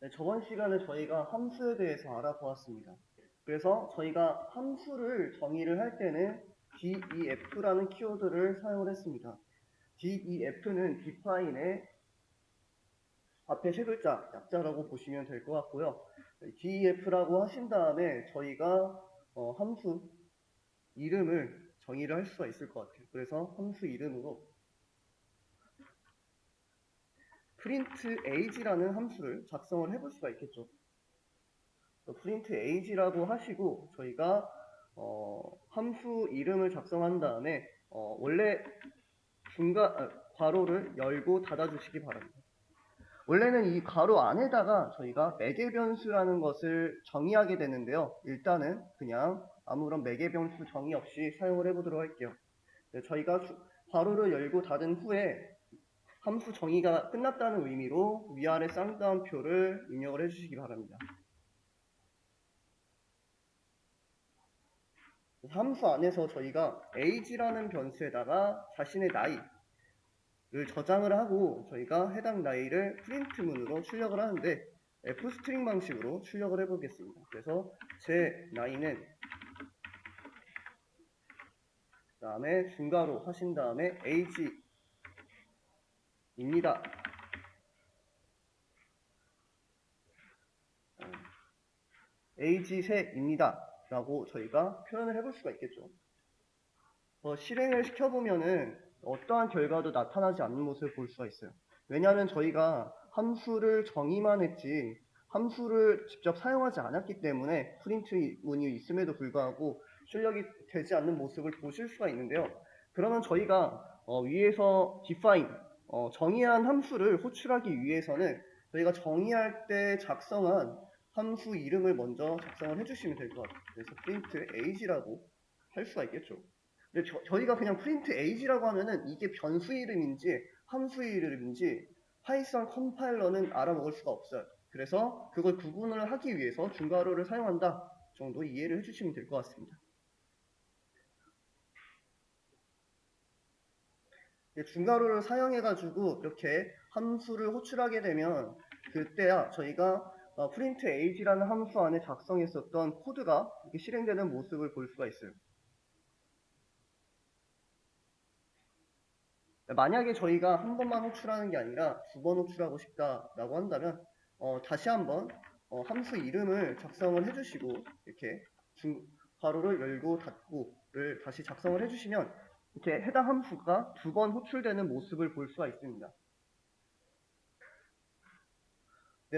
네, 저번 시간에 저희가 함수에 대해서 알아보았습니다. 그래서 저희가 함수를 정의를 할 때는 def라는 키워드를 사용을 했습니다. def는 define의 앞에 세 글자 약자라고 보시면 될 것 같고요. def라고 하신 다음에 저희가 함수 이름을 정의를 할 수가 있을 것 같아요. 그래서 함수 이름으로 print age라는 함수를 작성을 해볼 수가 있겠죠. print age라고 하시고 저희가 함수 이름을 작성한 다음에 원래 괄호를 열고 닫아 주시기 바랍니다. 원래는 이 괄호 안에다가 저희가 매개 변수라는 것을 정의하게 되는데요. 일단은 그냥 아무런 매개 변수 정의 없이 사용을 해보도록 할게요. 저희가 괄호를 열고 닫은 후에 함수 정의가 끝났다는 의미로 위아래 쌍따옴표를 입력을 해주시기 바랍니다. 함수 안에서 저희가 age라는 변수에다가 자신의 나이를 저장을 하고 저희가 해당 나이를 프린트문으로 출력을 하는데 f스트링 방식으로 출력을 해보겠습니다. 그래서 제 나이는 그 다음에 중괄호 하신 다음에 age입니다. age3입니다. 라고 저희가 표현을 해볼 수가 있겠죠. 실행을 시켜보면은 어떠한 결과도 나타나지 않는 모습을 볼 수가 있어요. 왜냐하면 저희가 함수를 정의만 했지 함수를 직접 사용하지 않았기 때문에 프린트 문이 있음에도 불구하고 출력이 되지 않는 모습을 보실 수가 있는데요. 그러면 저희가 위에서 define 정의한 함수를 호출하기 위해서는 저희가 정의할 때 작성한 함수 이름을 먼저 작성을 해주시면 될 것 같아요. 그래서 print age라고 할 수가 있겠죠. 근데 저희가 그냥 print age라고 하면은 이게 변수 이름인지 함수 이름인지 파이썬 컴파일러는 알아먹을 수가 없어요. 그래서 그걸 구분을 하기 위해서 중괄호를 사용한다 정도 이해를 해주시면 될 것 같습니다. 중괄호를 사용해가지고 이렇게 함수를 호출하게 되면 그때야 저희가 print age라는 함수 안에 작성했었던 코드가 이렇게 실행되는 모습을 볼 수가 있어요. 만약에 저희가 한 번만 호출하는 게 아니라 두 번 호출하고 싶다라고 한다면 다시 한번 함수 이름을 작성을 해주시고 이렇게 괄호를 열고 닫고를 다시 작성을 해주시면 이렇게 해당 함수가 두 번 호출되는 모습을 볼 수가 있습니다.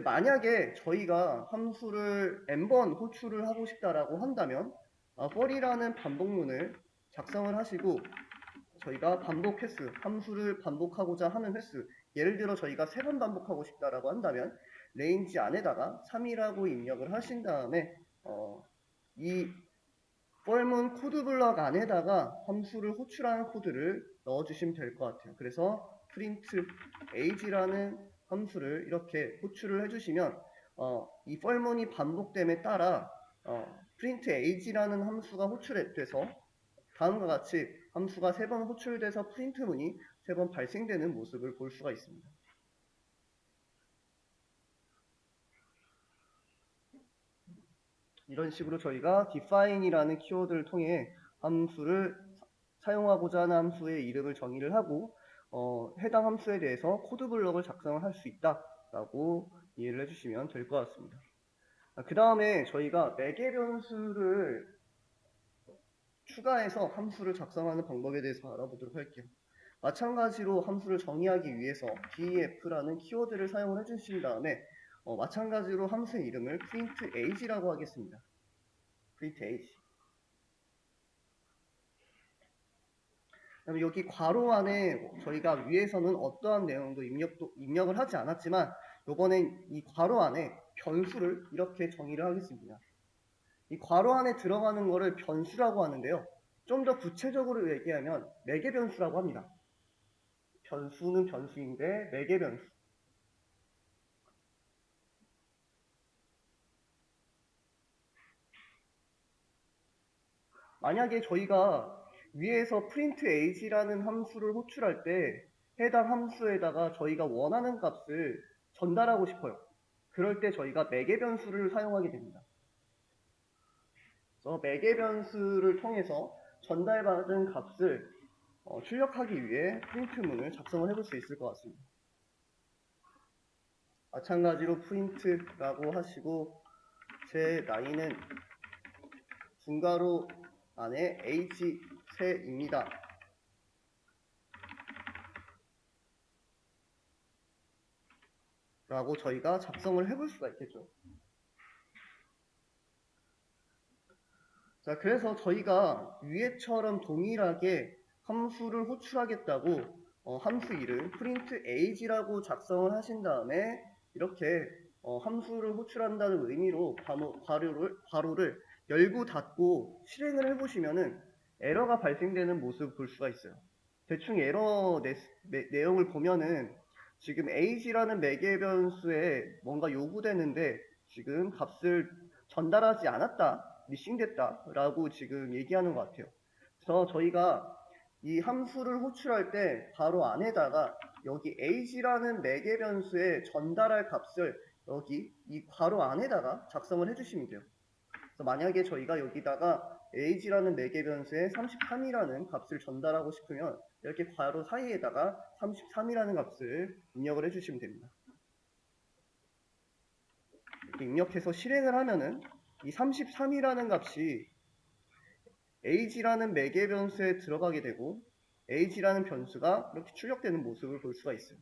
만약에 저희가 함수를 n번 호출을 하고 싶다라고 한다면 for이라는 반복문을 작성을 하시고 저희가 반복 횟수, 함수를 반복하고자 하는 횟수, 예를 들어 저희가 3번 반복하고 싶다라고 한다면 레인지 안에다가 3이라고 입력을 하신 다음에 이 for문 코드 블럭 안에다가 함수를 호출하는 코드를 넣어주시면 될 것 같아요. 그래서 print age라는 함수를 이렇게 호출을 해주시면 이 for문이 반복됨에 따라 print age라는 함수가 호출돼서 다음과 같이 함수가 3번 호출돼서 프린트문이 3번 발생되는 모습을 볼 수가 있습니다. 이런 식으로 저희가 define이라는 키워드를 통해 함수를 사용하고자 하는 함수의 이름을 정의를 하고 해당 함수에 대해서 코드 블럭을 작성을 할 수 있다라고 이해를 해주시면 될 것 같습니다. 그 다음에 저희가 매개 변수를 추가해서 함수를 작성하는 방법에 대해서 알아보도록 할게요. 마찬가지로 함수를 정의하기 위해서 def라는 키워드를 사용을 해주신 다음에 마찬가지로 함수의 이름을 print age라고 하겠습니다. print age. 그다음에 여기 괄호 안에 저희가 위에서는 어떠한 내용도 입력을 하지 않았지만 이번엔 이 괄호 안에 변수를 이렇게 정의를 하겠습니다. 이 괄호 안에 들어가는 거를 변수라고 하는데요. 좀 더 구체적으로 얘기하면 매개 변수라고 합니다. 변수는 변수인데 매개 변수. 만약에 저희가 위에서 print age라는 함수를 호출할 때 해당 함수에다가 저희가 원하는 값을 전달하고 싶어요. 그럴 때 저희가 매개 변수를 사용하게 됩니다. 그래서 매개 변수를 통해서 전달받은 값을 출력하기 위해 프린트문을 작성을 해볼 수 있을 것 같습니다. 마찬가지로 프린트라고 하시고 제 나이는 중괄호 안에 age 세입니다. 라고 저희가 작성을 해볼 수가 있겠죠. 자, 그래서 저희가 위에처럼 동일하게 함수를 호출하겠다고 함수 이름 print age라고 작성을 하신 다음에 이렇게 함수를 호출한다는 의미로 괄호를 열고 닫고 실행을 해보시면은 에러가 발생되는 모습을 볼 수가 있어요. 대충 에러 내용을 보면은 지금 age라는 매개 변수에 뭔가 요구되는데 지금 값을 전달하지 않았다. 미싱됐다 라고 지금 얘기하는 것 같아요. 그래서 저희가 이 함수를 호출할 때 바로 안에다가 여기 age라는 매개 변수에 전달할 값을 여기 이 괄호 안에다가 작성을 해주시면 돼요. 그래서 만약에 저희가 여기다가 age라는 매개 변수에 33이라는 값을 전달하고 싶으면 이렇게 괄호 사이에다가 33이라는 값을 입력을 해주시면 됩니다. 이렇게 입력해서 실행을 하면은 이 33이라는 값이 age라는 매개 변수에 들어가게 되고 age라는 변수가 이렇게 출력되는 모습을 볼 수가 있어요.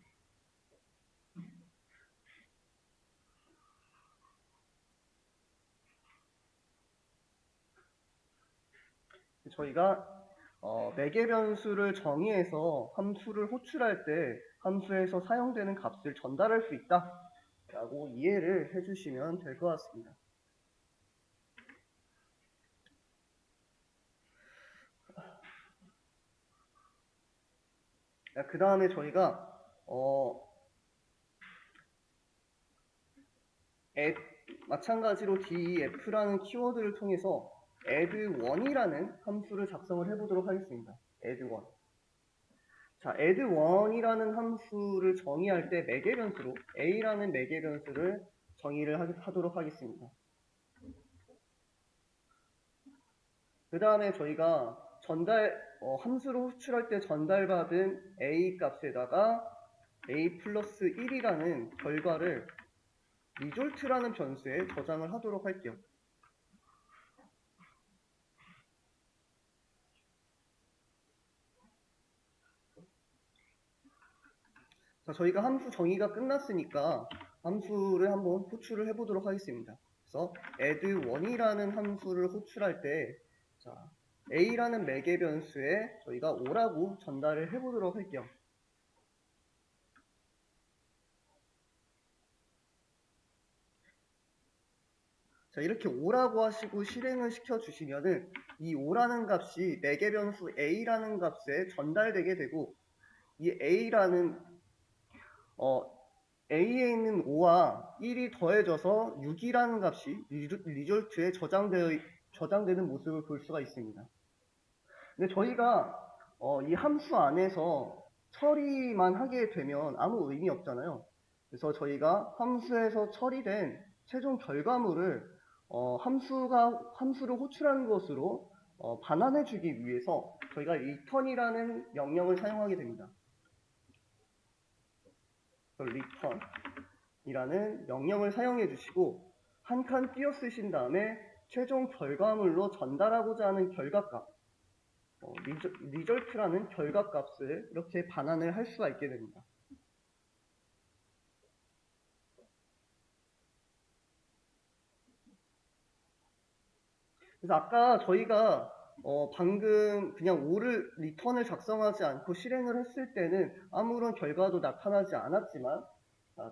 저희가 매개 변수를 정의해서 함수를 호출할 때 함수에서 사용되는 값을 전달할 수 있다 라고 이해를 해주시면 될 것 같습니다. 그 다음에 저희가 마찬가지로 def라는 키워드를 통해서 add1이라는 함수를 작성을 해보도록 하겠습니다. add1. 자, add1이라는 함수를 정의할 때 매개 변수로 a라는 매개 변수를 정의를 하도록 하겠습니다. 그 다음에 저희가 함수를 호출할 때 전달받은 a 값에다가 a 플러스 1이라는 결과를 result라는 변수에 저장을 하도록 할게요. 자, 저희가 함수 정의가 끝났으니까 함수를 한번 호출을 해보도록 하겠습니다. 그래서 add1이라는 함수를 호출할 때 자, a라는 매개 변수에 저희가 5라고 전달을 해보도록 할게요. 자, 이렇게 5라고 하시고 실행을 시켜주시면은 이 5라는 값이 매개 변수 a라는 값에 전달되게 되고 이 a라는 a에 있는 5와 1이 더해져서 6이라는 값이 리졸트에 저장되는 모습을 볼 수가 있습니다. 근데 저희가 이 함수 안에서 처리만 하게 되면 아무 의미 없잖아요. 그래서 저희가 함수에서 처리된 최종 결과물을 함수를 호출하는 것으로 반환해 주기 위해서 저희가 return이라는 명령을 사용하게 됩니다. return이라는 명령을 사용해 주시고 한 칸 띄어 쓰신 다음에 최종 결과물로 전달하고자 하는 결과값 result라는 결과값을 이렇게 반환을 할 수가 있게 됩니다. 그래서 아까 저희가 방금 그냥 5를 리턴을 작성하지 않고 실행을 했을 때는 아무런 결과도 나타나지 않았지만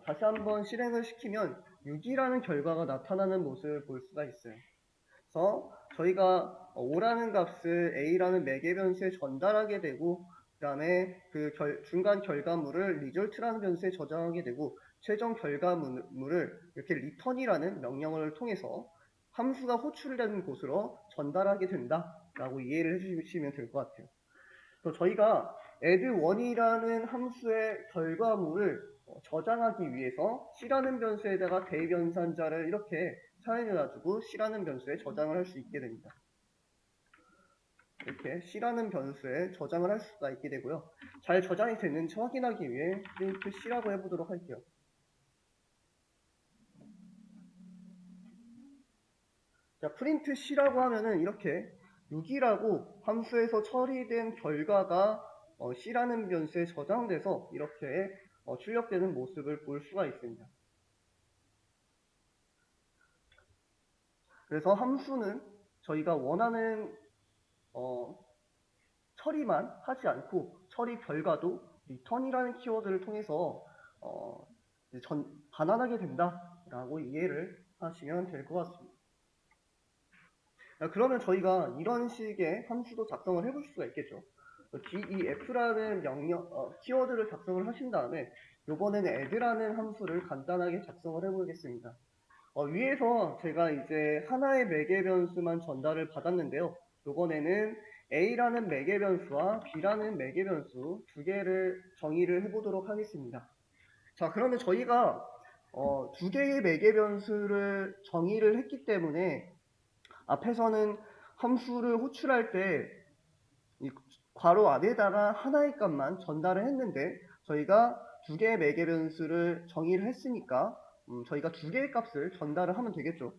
다시 한번 실행을 시키면 6이라는 결과가 나타나는 모습을 볼 수가 있어요. 그래서 저희가 5라는 값을 a라는 매개 변수에 전달하게 되고 그 다음에 그 중간 결과물을 result라는 변수에 저장하게 되고 최종 결과물을 이렇게 return이라는 명령을 통해서 함수가 호출되는 곳으로 전달하게 된다라고 이해를 해주시면 될 것 같아요. 그래서 저희가 add1이라는 함수의 결과물을 저장하기 위해서 C라는 변수에다가 대입연산자를 이렇게 사용해가지고 C라는 변수에 저장을 할 수 있게 됩니다. 이렇게 C라는 변수에 저장을 할 수가 있게 되고요. 잘 저장이 됐는지 확인하기 위해 프린트 C라고 해보도록 할게요. 자, 프린트 C라고 하면은 이렇게 6이라고 함수에서 처리된 결과가 C라는 변수에 저장돼서 이렇게 출력되는 모습을 볼 수가 있습니다. 그래서 함수는 저희가 원하는 처리만 하지 않고 처리 결과도 return이라는 키워드를 통해서 반환하게 된다라고 이해를 하시면 될 것 같습니다. 그러면 저희가 이런 식의 함수도 작성을 해볼 수가 있겠죠. def라는 키워드를 작성을 하신 다음에 이번에는 add라는 함수를 간단하게 작성을 해보겠습니다. 위에서 제가 이제 하나의 매개 변수만 전달을 받았는데요. 이번에는 A라는 매개 변수와 B라는 매개 변수 두 개를 정의를 해보도록 하겠습니다. 자, 그러면 저희가 두 개의 매개 변수를 정의를 했기 때문에 앞에서는 함수를 호출할 때 이 괄호 안에다가 하나의 값만 전달을 했는데 저희가 두 개의 매개 변수를 정의를 했으니까 저희가 두 개의 값을 전달을 하면 되겠죠.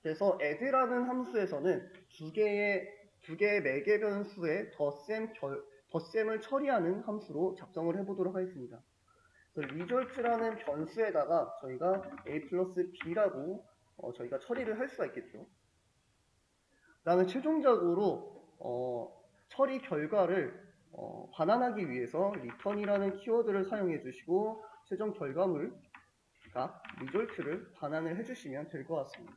그래서 add라는 함수에서는 두 개의 매개 변수의 덧셈을 처리하는 함수로 작성을 해보도록 하겠습니다. result라는 변수에다가 저희가 a 플러스 b라고 저희가 처리를 할 수가 있겠죠. 그 다음에 최종적으로 처리 결과를 반환하기 위해서 return이라는 키워드를 사용해 주시고 최종 결과물 값 result를 반환을 해주시면 될 것 같습니다.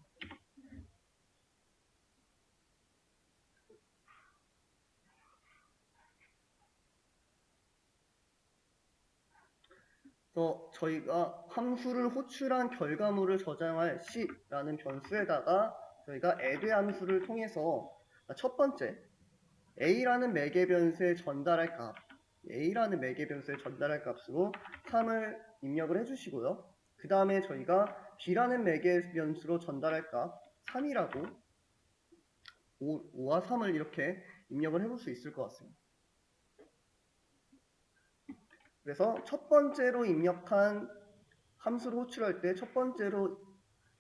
그래서 저희가 함수를 호출한 결과물을 저장할 C라는 변수에다가 저희가 add 함수를 통해서 첫 번째 A라는 매개 변수에 전달할 값 A라는 매개 변수에 전달할 값으로 3을 입력을 해주시고요. 그 다음에 저희가 B라는 매개 변수로 전달할 값 3이라고 5와 3을 이렇게 입력을 해볼 수 있을 것 같습니다. 그래서 첫 번째로 입력한 함수를 호출할 때 첫 번째로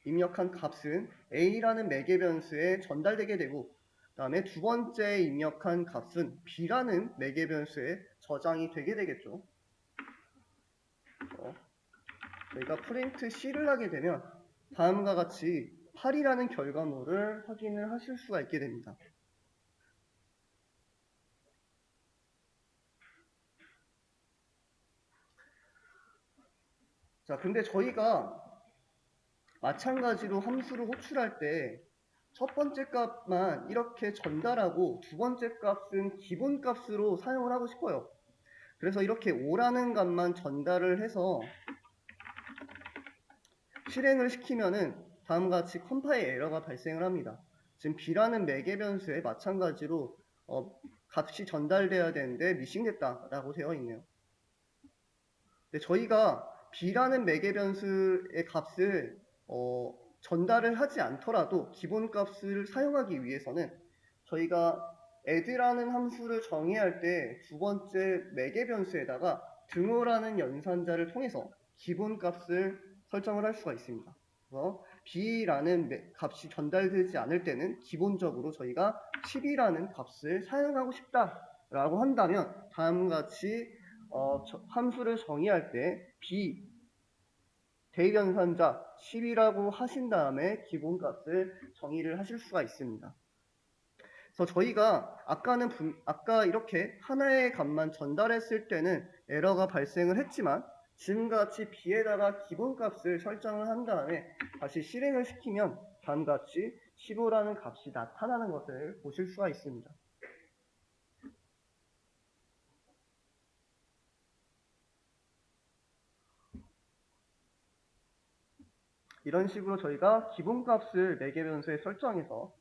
입력한 값은 A라는 매개 변수에 전달되게 되고 그 다음에 두 번째 입력한 값은 B라는 매개 변수에 저장이 되게 되겠죠. 저희가 프린트 C를 하게 되면 다음과 같이 8이라는 결과물을 확인을 하실 수가 있게 됩니다. 자, 근데 저희가 마찬가지로 함수를 호출할 때 첫 번째 값만 이렇게 전달하고 두 번째 값은 기본 값으로 사용을 하고 싶어요. 그래서 이렇게 5라는 값만 전달을 해서 실행을 시키면은 다음과 같이 컴파일 에러가 발생을 합니다. 지금 B라는 매개 변수에 마찬가지로 값이 전달돼야 되는데 미싱됐다라고 되어 있네요. 근데 저희가 B라는 매개 변수의 값을 전달을 하지 않더라도 기본 값을 사용하기 위해서는 저희가 add라는 함수를 정의할 때 두 번째 매개 변수에다가 등호라는 연산자를 통해서 기본 값을 설정을 할 수가 있습니다. 그래서 b라는 값이 전달되지 않을 때는 기본적으로 저희가 10이라는 값을 사용하고 싶다라고 한다면 다음과 같이 함수를 정의할 때 b 대입연산자 10이라고 하신 다음에 기본값을 정의를 하실 수가 있습니다. 그래서 저희가 아까 이렇게 하나의 값만 전달했을 때는 에러가 발생을 했지만 지금과 같이 b에다가 기본값을 설정을 한 다음에 다시 실행을 시키면 다음과 같이 15라는 값이 나타나는 것을 보실 수가 있습니다. 이런 식으로 저희가 기본값을 매개 변수에 설정해서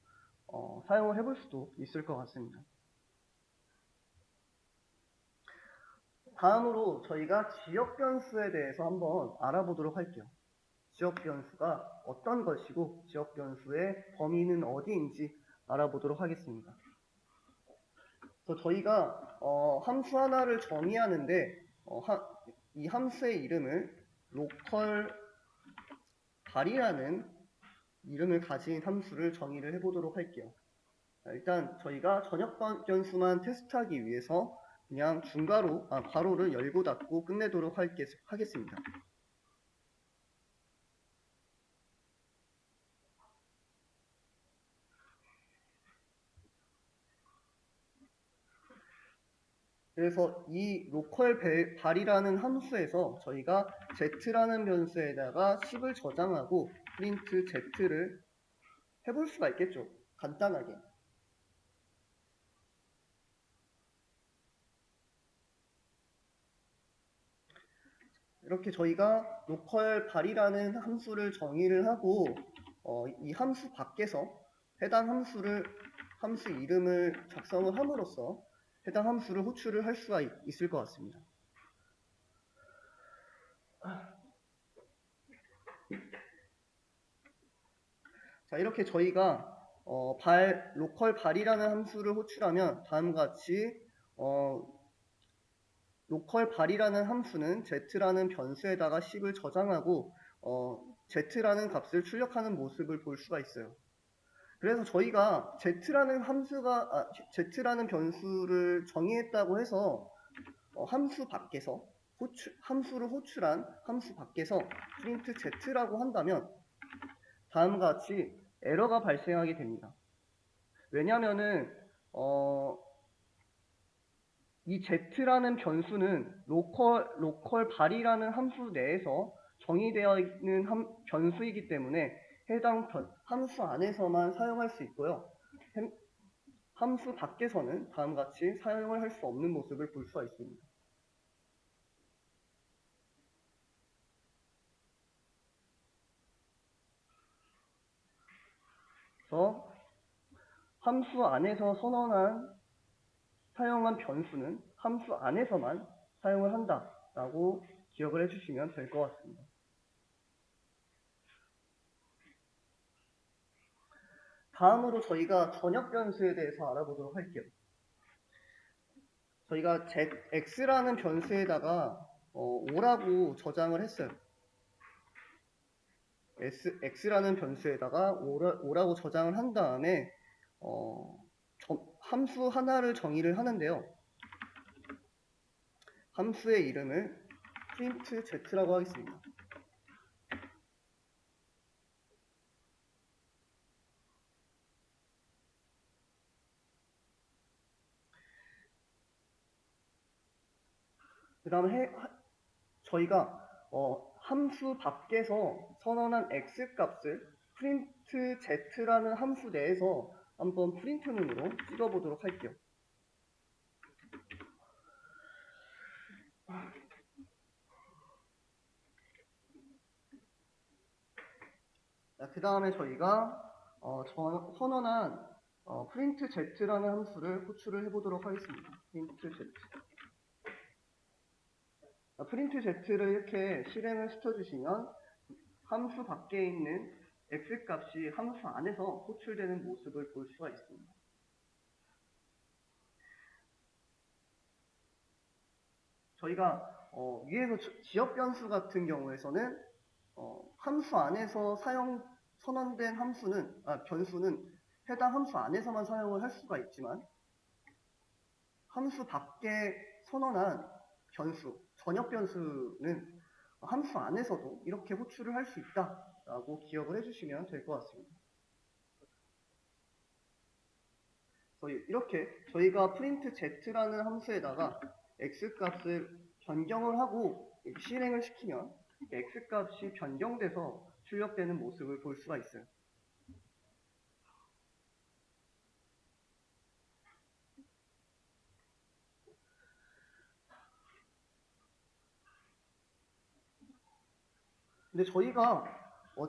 사용을 해볼 수도 있을 것 같습니다. 다음으로 저희가 지역 변수에 대해서 한번 알아보도록 할게요. 지역 변수가 어떤 것이고 지역 변수의 범위는 어디인지 알아보도록 하겠습니다. 그래서 저희가 함수 하나를 정의하는데 이 함수의 이름을 로컬 발이라는 이름을 가진 함수를 정의를 해보도록 할게요. 일단 저희가 전역 변수만 테스트하기 위해서 그냥 괄호를 열고 닫고 끝내도록 하겠습니다. 그래서 이 로컬 발이라는 함수에서 저희가 z라는 변수에다가 10을 저장하고 프린트 z를 해볼 수가 있겠죠. 간단하게. 이렇게 저희가 로컬 발이라는 함수를 정의를 하고 이 함수 밖에서 해당 함수 이름을 작성을 함으로써 해당 함수를 호출을 할 수가 있을 것 같습니다. 자, 이렇게 저희가 로컬 발이라는 함수를 호출하면 다음과 같이 로컬 발이라는 함수는 z라는 변수에다가 10을 저장하고 z라는 값을 출력하는 모습을 볼 수가 있어요. 그래서 저희가 z라는 변수를 정의했다고 해서 함수 밖에서 함수를 호출한 함수 밖에서 프린트 z라고 한다면 다음과 같이 에러가 발생하게 됩니다. 왜냐하면은 이 z라는 변수는 로컬 발이라는 함수 내에서 정의되어 있는 변수이기 때문에 해당 함수 안에서만 사용할 수 있고요. 함수 밖에서는 다음과 같이 사용을 할 수 없는 모습을 볼 수가 있습니다. 그래서 함수 안에서 사용한 변수는 함수 안에서만 사용을 한다라고 기억을 해주시면 될 것 같습니다. 다음으로 저희가 전역 변수에 대해서 알아보도록 할게요. 저희가 x라는 변수에다가 5라고 저장을 했어요. x라는 변수에다가 5라고 저장을 한 다음에 함수 하나를 정의를 하는데요. 함수의 이름을 print z라고 하겠습니다. 그 다음에 저희가 함수 밖에서 선언한 x 값을 print z라는 함수 내에서 한번 프린트문으로 찍어보도록 할게요. 그 다음에 저희가 선언한 print z라는 함수를 호출을 해보도록 하겠습니다. print z를 이렇게 실행을 시켜주시면 함수 밖에 있는 x 값이 함수 안에서 호출되는 모습을 볼 수가 있습니다. 저희가 위에서 지역 변수 같은 경우에서는 함수 안에서 선언된 변수는 해당 함수 안에서만 사용을 할 수가 있지만 함수 밖에 선언한 전역 변수는 함수 안에서도 이렇게 호출을 할 수 있다라고 기억을 해주시면 될 것 같습니다. 이렇게 저희가 print z라는 함수에다가 x 값을 변경을 하고 실행을 시키면 x 값이 변경돼서 출력되는 모습을 볼 수가 있어요. 근데 저희가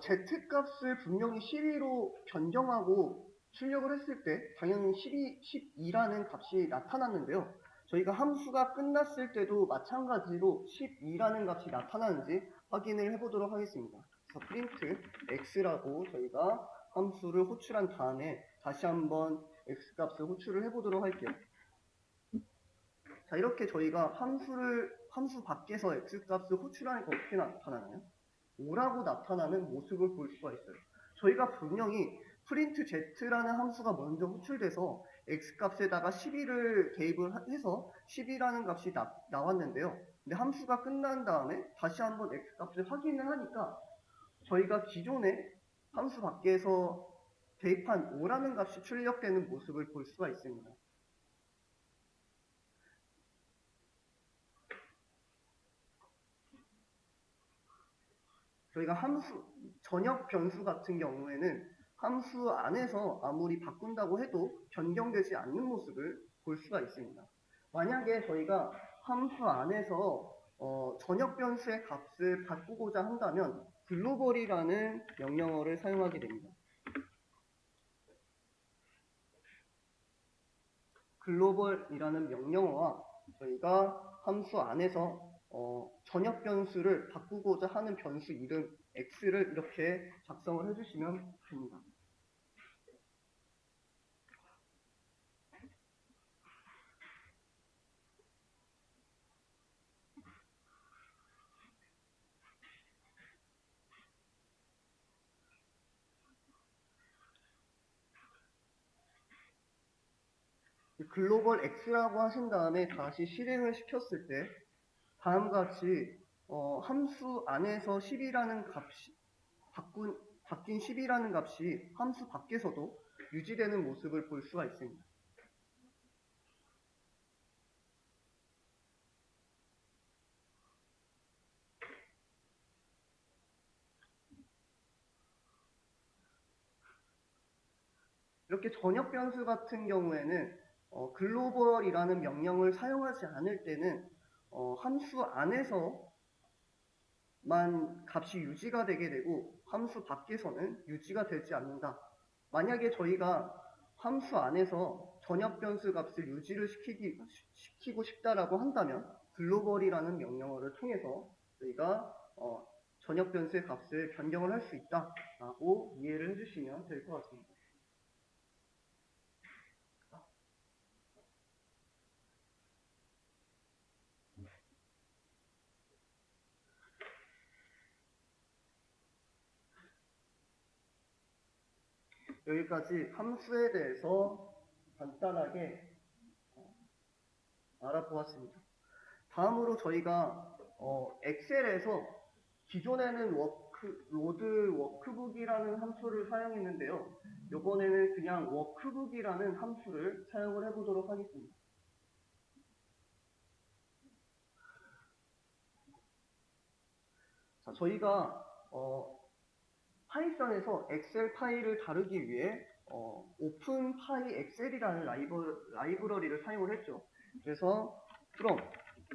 z 값을 분명히 12로 변경하고 출력을 했을 때 당연히 12라는 값이 나타났는데요. 저희가 함수가 끝났을 때도 마찬가지로 12라는 값이 나타나는지 확인을 해보도록 하겠습니다. 그래서 프린트 x라고 저희가 함수를 호출한 다음에 다시 한번 x 값을 호출을 해보도록 할게요. 자, 이렇게 저희가 함수 밖에서 x 값을 호출하니까 어떻게 나타나나요? 5라고 나타나는 모습을 볼 수가 있어요. 저희가 분명히 프린트 z라는 함수가 먼저 호출돼서 x 값에다가 12를 대입을 해서 10이라는 값이 나왔는데요. 근데 함수가 끝난 다음에 다시 한번 x 값을 확인을 하니까 저희가 기존에 함수 밖에서 대입한 5라는 값이 출력되는 모습을 볼 수가 있습니다. 저희가 전역 변수 같은 경우에는 함수 안에서 아무리 바꾼다고 해도 변경되지 않는 모습을 볼 수가 있습니다. 만약에 저희가 함수 안에서 전역 변수의 값을 바꾸고자 한다면 글로벌이라는 명령어를 사용하게 됩니다. 글로벌이라는 명령어와 저희가 함수 안에서 전역 변수를 바꾸고자 하는 변수 이름 x를 이렇게 작성을 해주시면 됩니다. 글로벌 x라고 하신 다음에 다시 실행을 시켰을 때 다음과 같이 함수 안에서 10이라는 값이 바뀐 10이라는 값이 함수 밖에서도 유지되는 모습을 볼 수가 있습니다. 이렇게 전역 변수 같은 경우에는 글로벌이라는 명령을 사용하지 않을 때는 함수 안에서만 값이 유지가 되게 되고 함수 밖에서는 유지가 되지 않는다. 만약에 저희가 함수 안에서 전역 변수 값을 유지를 시키고 싶다라고 한다면 글로벌이라는 명령어를 통해서 저희가 전역 변수의 값을 변경을 할 수 있다라고 이해를 해주시면 될 것 같습니다. 여기까지 함수에 대해서 간단하게 알아보았습니다. 다음으로 저희가 엑셀에서 기존에는 로드 워크북이라는 함수를 사용했는데요. 이번에는 그냥 워크북이라는 함수를 사용을 해보도록 하겠습니다. 자, 저희가 파이썬에서 엑셀 파일을 다루기 위해 오픈 파이 엑셀이라는 라이브러리를 사용을 했죠. 그래서 from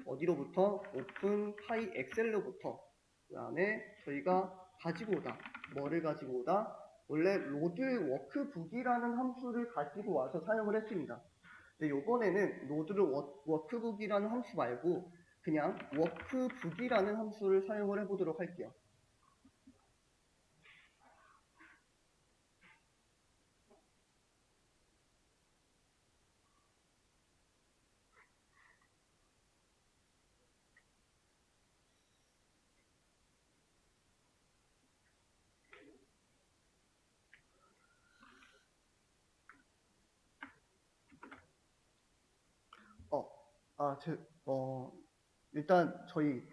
어디로부터 오픈 파이 엑셀로부터 그 다음에 저희가 가지고 오다 뭐를 가지고 오다 원래 로드 워크북이라는 함수를 가지고 와서 사용을 했습니다. 근데 이번에는 로드 워크북이라는 함수 말고 그냥 워크북이라는 함수를 사용을 해보도록 할게요. 일단 저희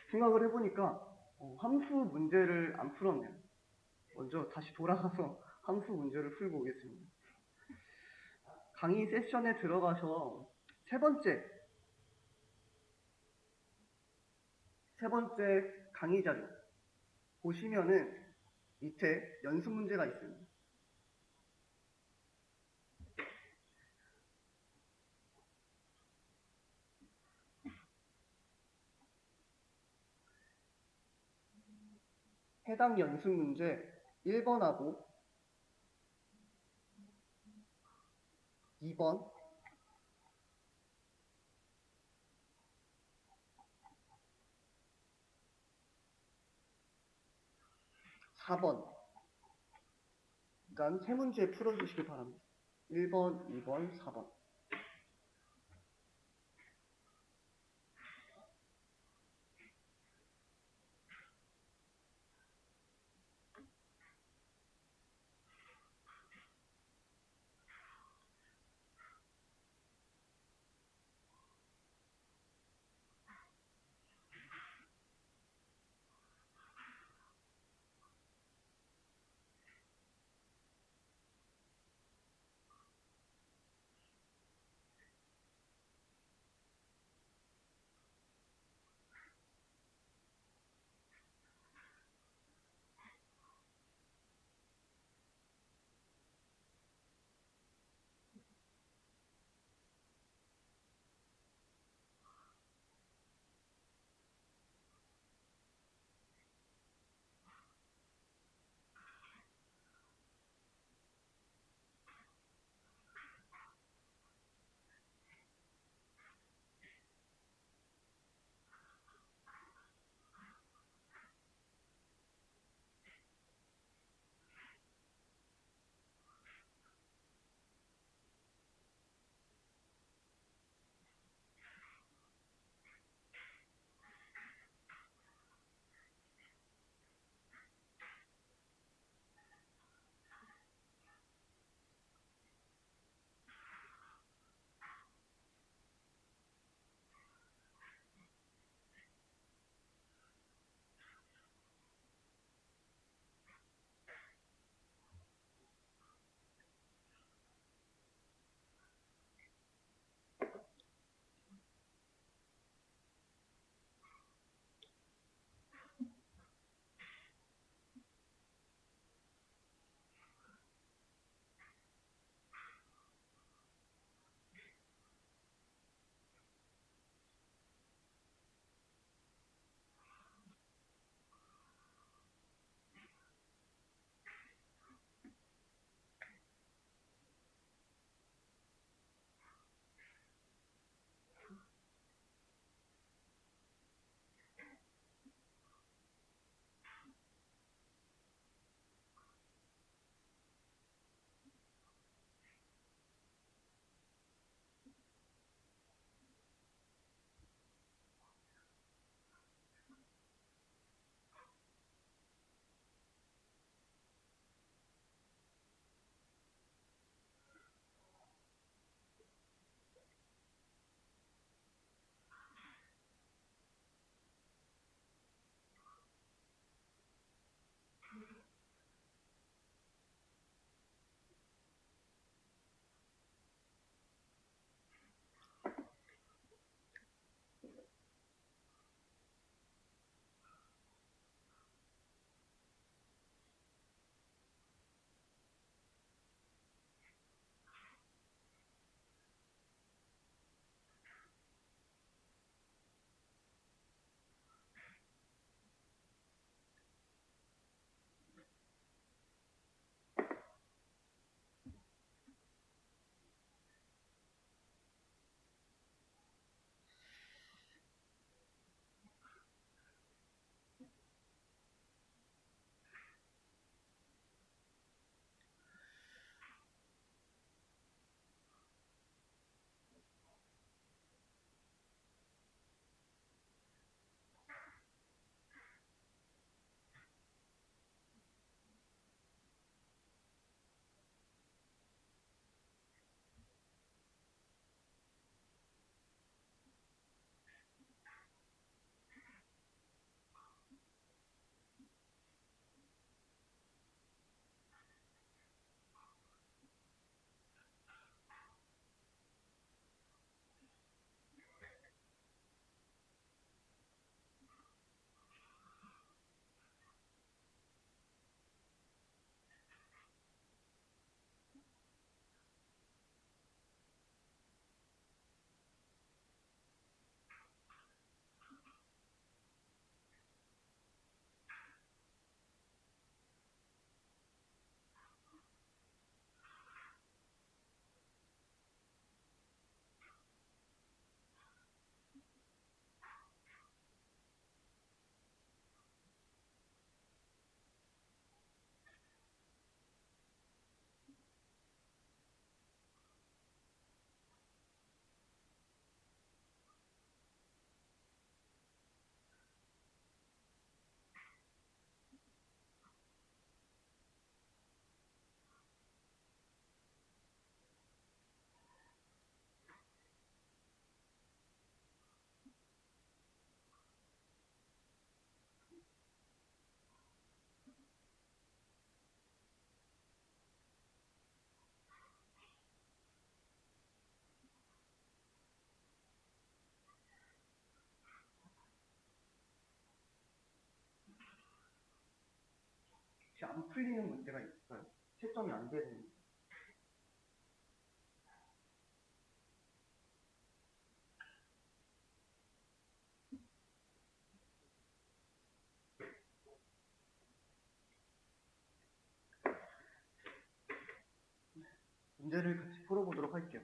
생각을 해보니까 함수 문제를 안 풀었네요. 먼저 다시 돌아가서 함수 문제를 풀고 오겠습니다. 강의 세션에 들어가서 세 번째 강의 자료 보시면은 밑에 연습 문제가 있습니다. 해당 연습 문제 1번하고 2번, 4번. 일단 세 문제 풀어주시길 바랍니다. 1번, 2번, 4번. 혹시 안 풀리는 문제가 있을까요? 채점이 안 되는 문제. 문제를 같이 풀어보도록 할게요.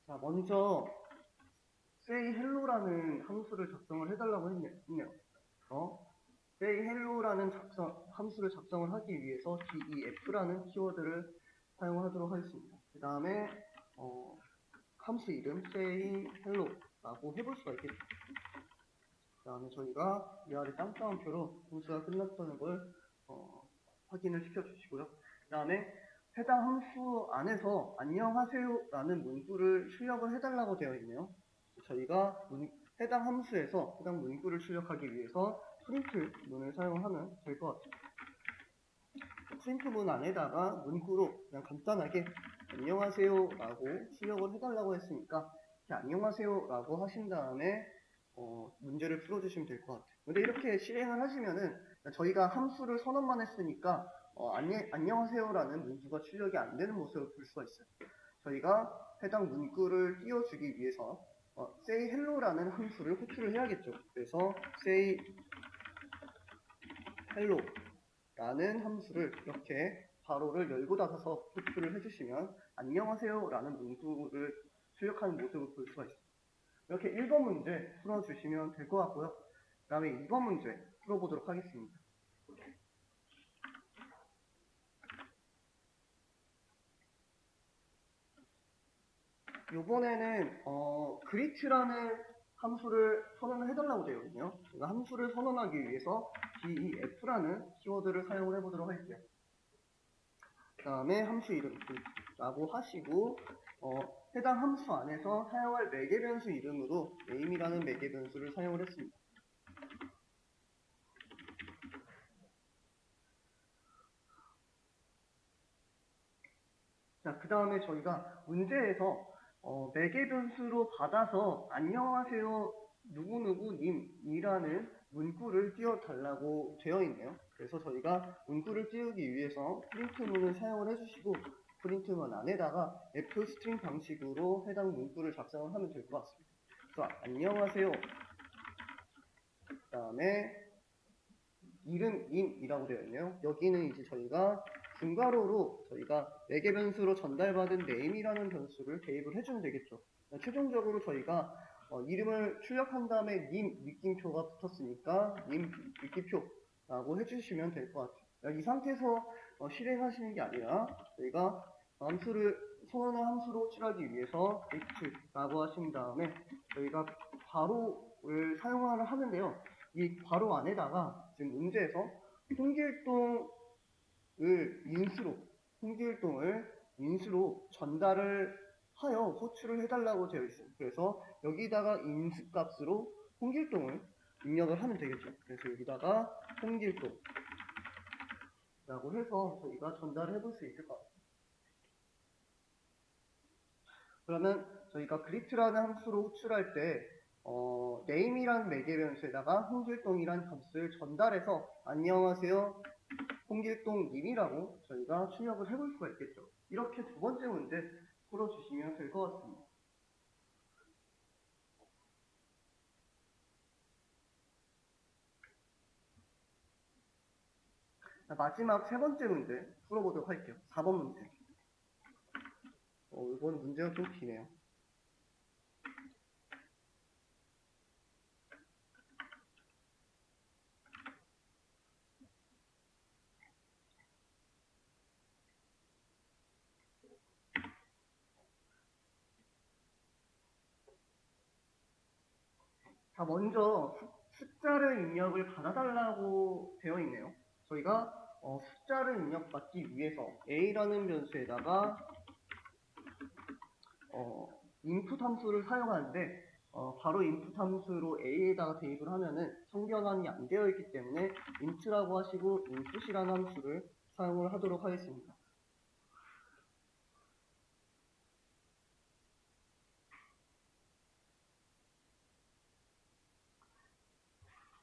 자, 먼저 say hello라는 함수를 작성을 해달라고 했네요. say hello라는 함수를 작성을 하기 위해서 def라는 키워드를 사용하도록 하겠습니다. 그 다음에 함수 이름 say hello라고 해볼 수가 있겠죠. 그 다음에 저희가 위아래 쌍따옴표로 함수가 끝났다는 걸 확인을 시켜주시고요. 그 다음에 해당 함수 안에서 안녕하세요라는 문구를 출력을 해달라고 되어 있네요. 저희가 해당 함수에서 해당 문구를 출력하기 위해서 프린트 문을 사용하면 될 것 같아요. 프린트 문 안에다가 문구로 그냥 간단하게 안녕하세요라고 출력을 해달라고 했으니까 이렇게 안녕하세요라고 하신 다음에 문제를 풀어주시면 될 것 같아요. 근데 이렇게 실행을 하시면은 저희가 함수를 선언만 했으니까 안녕하세요라는 문구가 출력이 안 되는 모습을 볼 수가 있어요. 저희가 해당 문구를 띄워주기 위해서 say hello라는 함수를 호출을 해야겠죠. 그래서 say hello라는 함수를 이렇게 괄호를 열고 닫아서 호출을 해주시면 안녕하세요라는 문구를 출력하는 모습을 볼 수가 있어요. 이렇게 1번 문제 풀어주시면 될 것 같고요. 그 다음에 2번 문제 풀어보도록 하겠습니다. 이번에는 greet라는 함수를 선언을 해달라고 되어 있네요. 제가 함수를 선언하기 위해서 def라는 키워드를 사용을 해보도록 할게요. 그 다음에 함수 이름라고 하시고 해당 함수 안에서 사용할 매개 변수 이름으로 name이라는 매개 변수를 사용을 했습니다. 자, 그 다음에 저희가 문제에서 매개 변수로 받아서 안녕하세요 누구누구님이라는 문구를 띄워달라고 되어 있네요. 그래서 저희가 문구를 띄우기 위해서 프린트문을 사용을 해주시고 프린트문 안에다가 fstring 방식으로 해당 문구를 작성을 하면 될 것 같습니다. 그래서 안녕하세요 그 다음에 이름님이라고 되어 있네요. 여기는 이제 저희가 중괄호로 저희가 매개 변수로 전달받은 name이라는 변수를 대입을 해주면 되겠죠. 최종적으로 저희가 이름을 출력한 다음에 님 느낌표가 붙었으니까 님 느낌표라고 해주시면 될 것 같아요. 이 상태에서 실행하시는 게 아니라 저희가 함수를 선언의 함수로 호출하기 위해서 x라고 하신 다음에 저희가 괄호를 사용을 하는데요. 이 괄호 안에다가 지금 문제에서 홍길동을 인수로 전달을 하여 호출을 해달라고 되어 있어요. 그래서 여기다가 인수값으로 홍길동을 입력을 하면 되겠죠. 그래서 여기다가 홍길동라고 해서 저희가 전달을 해볼 수 있을 것 같아요. 그러면 저희가 greet라는 함수로 호출할 때 name이란 매개 변수에다가 홍길동이란 값을 전달해서 안녕하세요 홍길동님이라고 저희가 출력을 해볼 수가 있겠죠. 이렇게 두 번째 문제 풀어주시면 될 것 같습니다. 마지막 세 번째 문제 풀어보도록 할게요. 4번 문제. 이번 문제가 좀 기네요. 자, 먼저 숫자를 입력을 받아달라고 되어 있네요. 저희가 숫자를 입력받기 위해서 a라는 변수에다가 input 함수를 사용하는데 바로 input 함수로 a에다가 대입을 하면은 성변환이 안 되어 있기 때문에 int라고 하시고 input이라는 함수를 사용을 하도록 하겠습니다.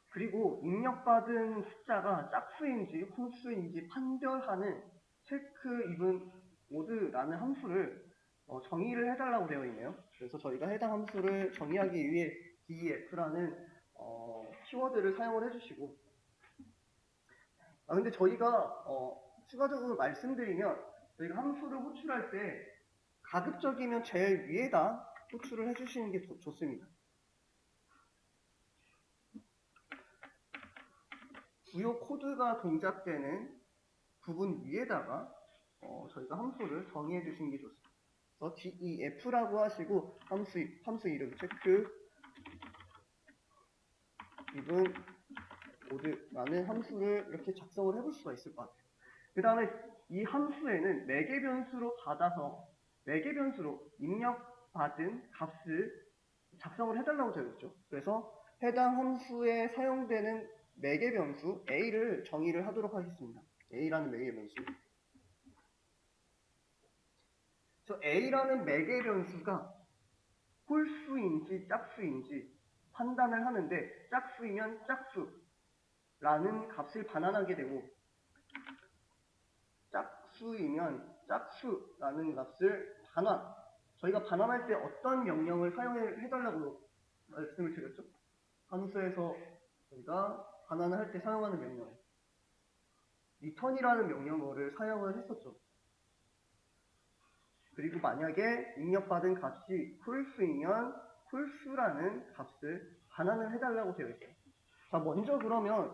그리고 입력받은 숫자가 짝수인지 홀수인지 판별하는 체크 even odd라는 함수를 정의를 해달라고 되어 있네요. 그래서 저희가 해당 함수를 정의하기 위해 def라는 키워드를 사용을 해주시고, 근데 저희가 추가적으로 말씀드리면 저희가 함수를 호출할 때 가급적이면 제일 위에다 호출을 해주시는 게 좋습니다. 부요 코드가 동작되는 부분 위에다가 저희가 함수를 정의해 주시는 게 좋습니다. 그래서 def라고 하시고 함수 이름 체크 even odd라는 함수를 이렇게 작성을 해볼 수가 있을 것 같아요. 그 다음에 이 함수에는 매개 변수로 받아서 매개 변수로 입력받은 값을 작성을 해달라고 되어 있죠. 그래서 해당 함수에 사용되는 매개 변수 a를 정의를 하도록 하겠습니다. a라는 매개 변수. a라는 매개 변수가 홀수인지 짝수인지 판단을 하는데 짝수이면 짝수라는 값을 반환하게 되고 짝수이면 짝수라는 값을 반환. 저희가 반환할 때 어떤 명령을 사용해달라고 말씀을 드렸죠? 함수에서 저희가 반환을 할 때 사용하는 명령 return이라는 명령어를 사용을 했었죠. 그리고 만약에 입력받은 값이 홀수이면 홀수라는 값을 반환을 해달라고 되어 있어요. 자, 먼저 그러면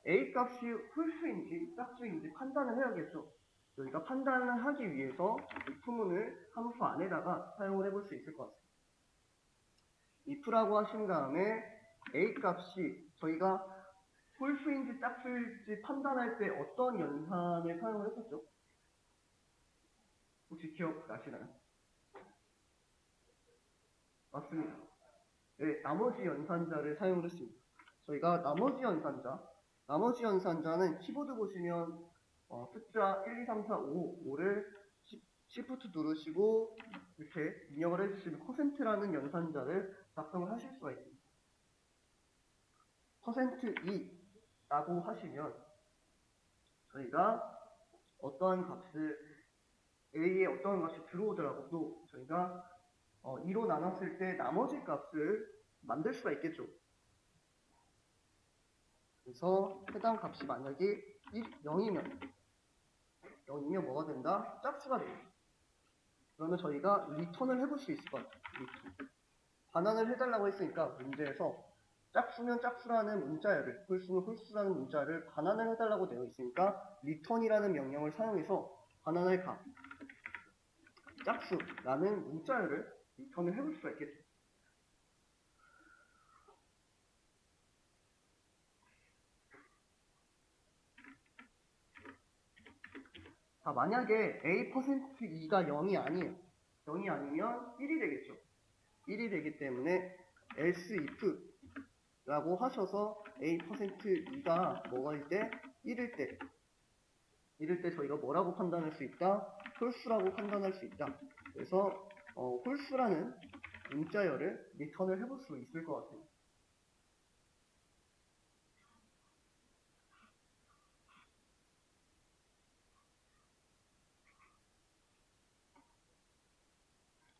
A 값이 홀수인지 짝수인지 판단을 해야겠죠. 저희가 판단을 하기 위해서 if문을 함수 안에다가 사용을 해볼 수 있을 것 같습니다. if라고 하신 다음에 A 값이 저희가 홀수인지 짝수일지 판단할 때 어떤 연산을 사용을 했었죠? 혹시 기억나시나요? 맞습니다. 네, 나머지 연산자를 사용을 했습니다. 저희가 나머지 연산자는 키보드 보시면 숫자 1, 2, 3, 4, 5를 Shift 누르시고 이렇게 입력을 해주시면 %라는 연산자를 작성을 하실 수가 있습니다. %2라고 하시면 저희가 어떠한 값을 A에 어떤 값이 들어오더라도 저희가 2로 나눴을 때 나머지 값을 만들 수가 있겠죠. 그래서 해당 값이 만약에 0이면 뭐가 된다? 짝수가 됩니다. 그러면 저희가 리턴을 해볼 수 있을 것 같아요. 리턴. 반환을 해달라고 했으니까 문제에서 짝수면 짝수라는 문자열을, 홀수면 홀수라는 문자를 반환을 해달라고 되어 있으니까 return이라는 명령을 사용해서 반환할 값, 짝수라는 문자열을 리턴을 해볼 수가 있겠죠. 자, 만약에 A%2가 0이 아니에요. 0이 아니면 1이 되겠죠. 1이 되기 때문에 else if라고 하셔서 A%2가 뭐가일 때? 1일 때 저희가 뭐라고 판단할 수 있다? 홀수라고 판단할 수 있다. 그래서 홀수라는 문자열을 리턴을 해볼 수 있을 것 같아요.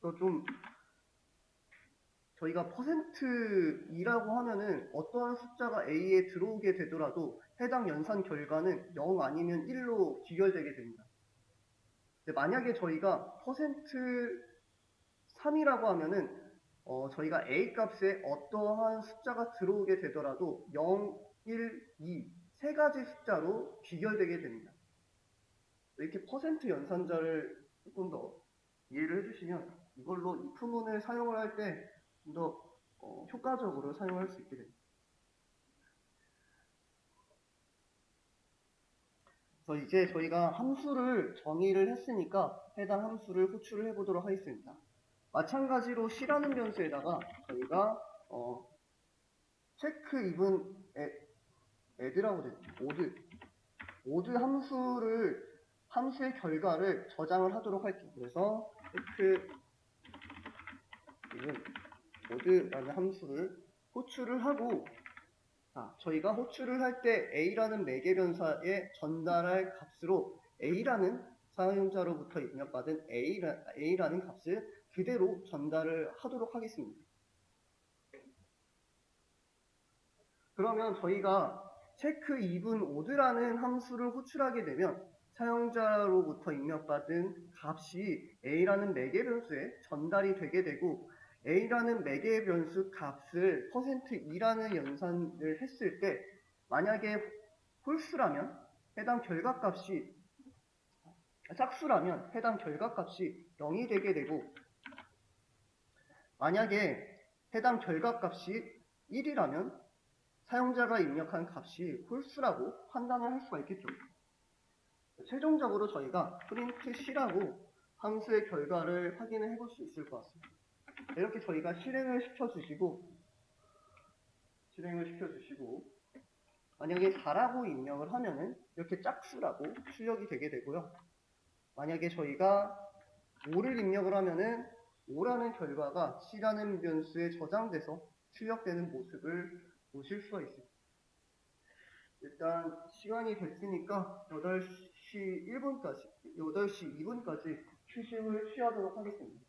또 좀 저희가 %2라고 하면은 어떠한 숫자가 A에 들어오게 되더라도 해당 연산 결과는 0 아니면 1로 귀결되게 됩니다. 근데 만약에 저희가 %3이라고 하면은 저희가 A 값에 어떠한 숫자가 들어오게 되더라도 0, 1, 2 세 가지 숫자로 귀결되게 됩니다. 이렇게 %연산자를 조금 더 이해를 해주시면 이걸로 if문을 사용을 할 때 좀 더 효과적으로 사용할 수 있게 됩니다. 이제 저희가 함수를 정의를 했으니까 해당 함수를 호출을 해보도록 하겠습니다. 마찬가지로 C라는 변수에다가 저희가 체크 이븐 애드라고 됐죠. 오드 함수의 결과를 저장을 하도록 할게요. 그래서 체크 이븐 오드라는 함수를 호출을 하고, 저희가 호출을 할 때 A라는 매개 변사에 전달할 값으로 A라는 사용자로부터 입력받은 A라는 값을 그대로 전달을 하도록 하겠습니다. 그러면 저희가 체크 even odd라는 함수를 호출하게 되면 사용자로부터 입력받은 값이 A라는 매개 변수에 전달이 되게 되고, A라는 매개 변수 값을 %2라는 연산을 했을 때 만약에 홀수라면 해당 결과값이 짝수라면 해당 결과값이 0이 되게 되고, 만약에 해당 결과값이 1이라면 사용자가 입력한 값이 홀수라고 판단을 할 수가 있겠죠. 최종적으로 저희가 프린트 C라고 함수의 결과를 확인을 해볼 수 있을 것 같습니다. 이렇게 저희가 실행을 시켜주시고 만약에 4라고 입력을 하면은 이렇게 짝수라고 출력이 되게 되고요. 만약에 저희가 5를 입력을 하면은 5라는 결과가 C라는 변수에 저장돼서 출력되는 모습을 보실 수가 있습니다. 일단 시간이 됐으니까 8시 2분까지 휴식을 취하도록 하겠습니다.